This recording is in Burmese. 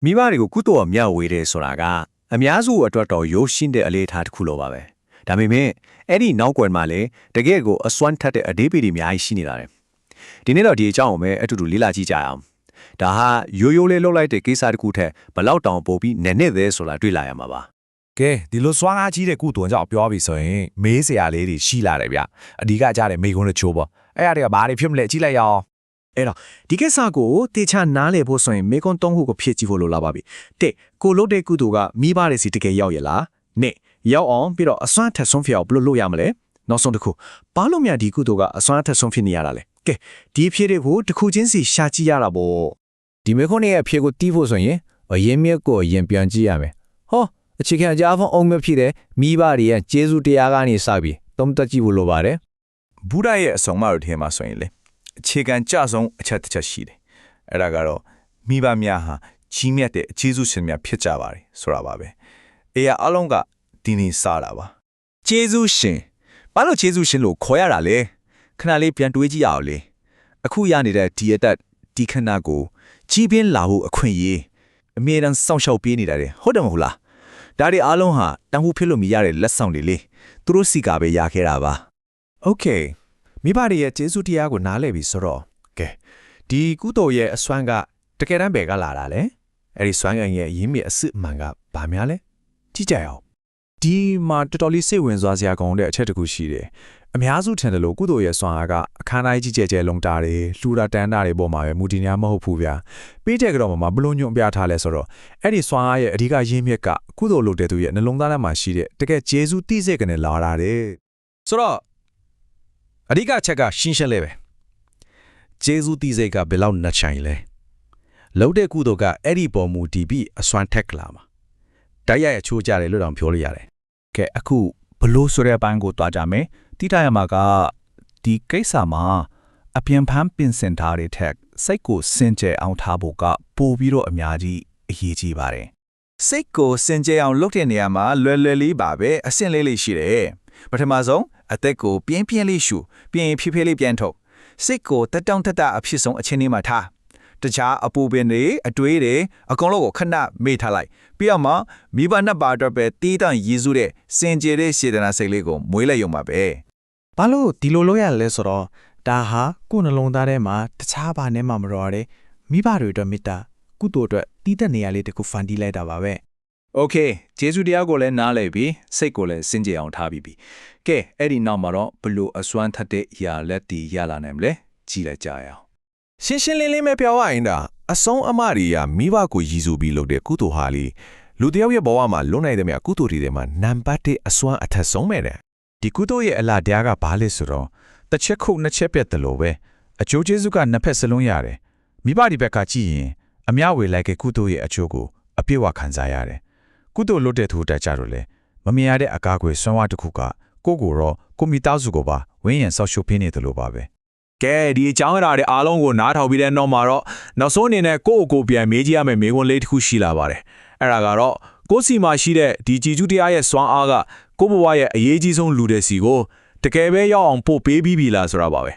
မိဘတွေကိုကုသိုလ်အမြတ်ဝေတယ်ဆိုတာကအများစုအတွက်တော့ရိုးရှင်းတဲ့အလေးထားတစ်ခုလိုပါပဲဒါပေမဲ့အဲ့ဒီနောက်ကွယ်မှာလည်းတကယ့်ကိုအစွမ်းထက်တဲ့အဓိပ္ပာယ်တွေအများကြီးရှိနေတာတယ်ဒီနေ့တော့ဒီအကြောင်းကိုပဲအတူတူလေ့လာကြည့်ကြအောင်ဒါဟာရိုးရိုးလေးလှုပ်လိုက်တဲ့ကိစ္စတစ်ခုထက်ဘလောက်တောင်ပိုပြီးနည်းနည်းသေးဆိုတာတွေ့လာရမှာပါကဲဒီလိုစွမ်းအားကြီးတဲ့ကုသိုလ်ကြောင့်ပြောပြီးဆိုရင်မေးစရာလေးတွေရှိလာတယ်ဗျအဓိကကြားတဲ့မိကုန်းတချို့ပေါ့အဲ့အရာတွေကဘာတွေဖြစ်မလဲကြည့်လိုက်ရအောင်အဲ့တော့ဒီကိစ္စကိုတေချာနားလည်ဖို့ဆိုရင်မေကွန်3ခုကိုဖြည့်ကြည့်ဖို့လိုလာပါပြီတဲ့ကိုလုတ်တဲ့ကုသိုလ်ကမိဘတွေစီတကယ်ရောက်ရလားနဲ့ရောက်အောင်ပြီးတော့အစွမ်းထက်ဆုံးဖြစ်အောင်ဘယ်လိုလုပ်ရမလဲနောက်ဆုံးတစ်ခုဘာလို့များဒီကုသိုလ်ကအစွမ်းထက်ဆုံးဖြစ်နေရတာလဲကဲဒီအဖြေတွေကိုတစ်ခုချင်းစီရှာကြည့်ရတာပေါ့ဒီမေခွန်းရဲ့အဖြေကိုတီးဖို့ဆိုရင်အရင်မြက်ကိုအရင်ပြန်ကြည့်ရမယ်ဟောအခြေခံအကြအဖုံအောင်မြဖြစ်တဲ့မိဘတွေရဲ့ကျေးဇူးတရားကနေစပြီးသုံးသပ်ကြည့်ဖို့လိုပါတယ်ဘုရားရဲ့အဆုံးအမတို့ထဲမှာဆိုရင်လေအခြေခံကြဆုံးအချက်တစ်ချက်ရှိတယ်အဲ့ဒါကတော့မိဘများဟာကြီးမြတ်တဲ့ကျေးဇူးရှင်များဖြစ်ကြပါတယ်ဆိုတာပါပဲအေးရအလုံးကဒီနေ့စတာပါကျေးဇူးရှင်ဘာလို့ကျေးဇူးရှင်လို့ခေါ်ရတာလဲခဏလေးပြန်တွေးကြည့်ရအောင်လေအခုရနေတဲ့ဒီအတက်ဒီခဏကိုကြီးပြင်းလာဖို့အခွင့်အရေးအမြဲတမ်းစောင့်ရှောက်ပေးနေတာတယ်ဟုတ်တယ်မဟုတ်လားဒါတွေအားလုံးဟာတန်ဖိုးဖြစ်လို့မရတဲ့လက်ဆောင်တွေလေသူတို့စီကပဲရခဲ့တာပါโอเคမိဘတွေရဲ့ကျေးဇူးတရားကိုနားလည်ပြီဆိုတော့ကဲဒီကုသိုလ်ရဲ့အစွမ်းကတကယ်တမ်းဘယ်ကလာတာလဲအဲ့ဒီစွမ်းကံရဲ့ရင်းမြစ်အစစ်အမှန်ကဘာများလဲကြည့်ကြရအောင်ဒီမှာတော်တော်လေးစိတ်ဝင်စားစရာကောင်းတဲ့အချက်တစ်ခုရှိတယ်အများစုထင်တယ်လို့ကုသိုလ်ရဲ့စွမ်းအားကအခမ်းအနားကြီးကျယ်ကျယ်လုံးတာတွေလှူတာတန်းတာတွေပေါ်မှာပဲမူတည်များမဟုတ်ဘူးဗျာပေးတဲ့ကတော့မှဘလို့ညွန့်ပြထားလဲဆိုတော့အဲ့ဒီစွမ်းအားရဲ့အဓိကရင်းမြစ်ကကုသိုလ်လုပ်တဲ့သူရဲ့နှလုံးသားထဲမှာရှိတဲ့တကယ်ကျေးဇူးသိစိတ်ကနေလာတာတဲ့ဆိုတော့အဓိကအချက်ကရှင်းရှင်းလေးပဲကျေးဇူးသိစိတ်ကဘယ်လောက်နှချိုင်လဲလှုပ်တဲ့ကုသိုလ်ကအဲ့ဒီပေါ်မူတည်ပြီးအစွမ်းထက်ကလာမှာတိုက်ရိုက်အချိုးကြတယ်လို့တောင်ပြောလို့ရတယ်ကဲအခုဘလို့ဆိုတဲ့အပိုင်းကိုတွားကြမယ်တိထားရမှာကဒီကိစ္စမှာအပြင်ဖမ်းပင်စင်ထားတဲ့ထက်စိတ်ကိုစင်ကြယ်အောင်ထားဖို့ကပိုပြီးတော့အများကြီးအရေးကြီးပါတယ်စိတ်ကိုစင်ကြယ်အောင်လုပ်တဲ့နေရာမှာလွယ်လွယ်လေးပါပဲအဆင့်လေးလေးရှိတယ်ပထမဆုံးအသက်ကိုပြင်းပြင်းလေးရှူပြီးရင်ဖြည်းဖြည်းလေးပြန်ထုတ်စိတ်ကိုတက်တောင့်တက်တာအဖြစ်ဆုံးအချင်းလေးမှာထားတခြားအပူပင်တွေအတွေးတွေအကုန်လုံးကိုခဏမေ့ထားလိုက်ပြီးတော့မှမိဘနှစ်ပါးအတွက်ပဲတီးတန့်ရည်စုတဲ့စင်ကြယ်တဲ့စေတနာစိတ်လေးကိုမွေးလိုက်ရုံပါပဲဘာလို့ဒီလိုလုပ်ရလဲဆိုတော့ဒါဟာကိုယ်နှလုံးသားထဲမှာတခြားဘာနဲ့မှမရောရဲမိဘတွေအတွက်မေတ္တာကုသိုလ်အတွက်တီးတဲ့နေရာလေးတစ်ခုဖန်တီးလိုက်တာပါပဲโอเคဂျေဇုတရားကိုလည်းနားလည်ပြီးစိတ်ကိုလည်းစင်ကြယ်အောင်ထားပြီးပြီကဲအဲ့ဒီနောက်မှာတော့ဘလို့အစွမ်းထက်တဲ့ຢာလက်တီရလာနိုင်မလဲကြည့်လိုက်ကြရအောင်ရှင်းရှင်းလင်းလင်းပဲပြောရရင်ဒါအဆုံးအမတွေကမိဘကိုရည်စူးပြီးလုပ်တဲ့ကုသိုလ်ဟာလေလူတယောက်ရဲ့ဘဝမှာလွတ်နိုင်တဲ့မြတ်ကုသိုလ်တွေထဲမှာနံပါတ်1အစွမ်းအထက်ဆုံးပဲတဲ့ဒီကုသိုလ်ရဲ့အလားတရားကဘာလဲဆိုတော့တစ်ချက်ခုနှစ်ချက်ပြတ်တယ်လို့ပဲအကျိုးကျေးဇူးကနှစ်ဖက်စလုံးရတယ်မိဘဒီဘက်ကကြည့်ရင်အမျှဝေလိုက်တဲ့ကုသိုလ်ရဲ့အကျိုးကိုအပြည့်အဝခံစားရတယ်ကုသိုလ်လုပ်တဲ့သူတက်ကြတော့လေမမြင်ရတဲ့အကာအကွယ်ဆွမ်းဝါးတစ်ခုကကိုယ့်ကိုယ်တော့ကိုမိသားစုကိုပါဝင်းရံဆောက်ရှုပ်ဖိနေတယ်လို့ပါပဲကဲဒီအကြောင်းအရာတွေအားလုံးကိုနားထောင်ပြီးတဲ့နောက်မှာတော့နောက်ဆုံးအနေနဲ့ကိုယ့်ကိုယ်ပြန်မေးကြည့်ရမယ့်မေးခွန်းလေးတစ်ခုရှိလာပါတယ်အဲ့ဒါကတော့ကိုယ်စီမှာရှိတဲ့ဒီကြည်ကျူးတရားရဲ့စွမ်းအားကကိုယ့်ဘဝရဲ့အရေးကြီးဆုံးလူတဲ့စီကိုတကယ်ပဲရောက်အောင်ပို့ပေးပြီးပြီလားဆိုတာပါပဲ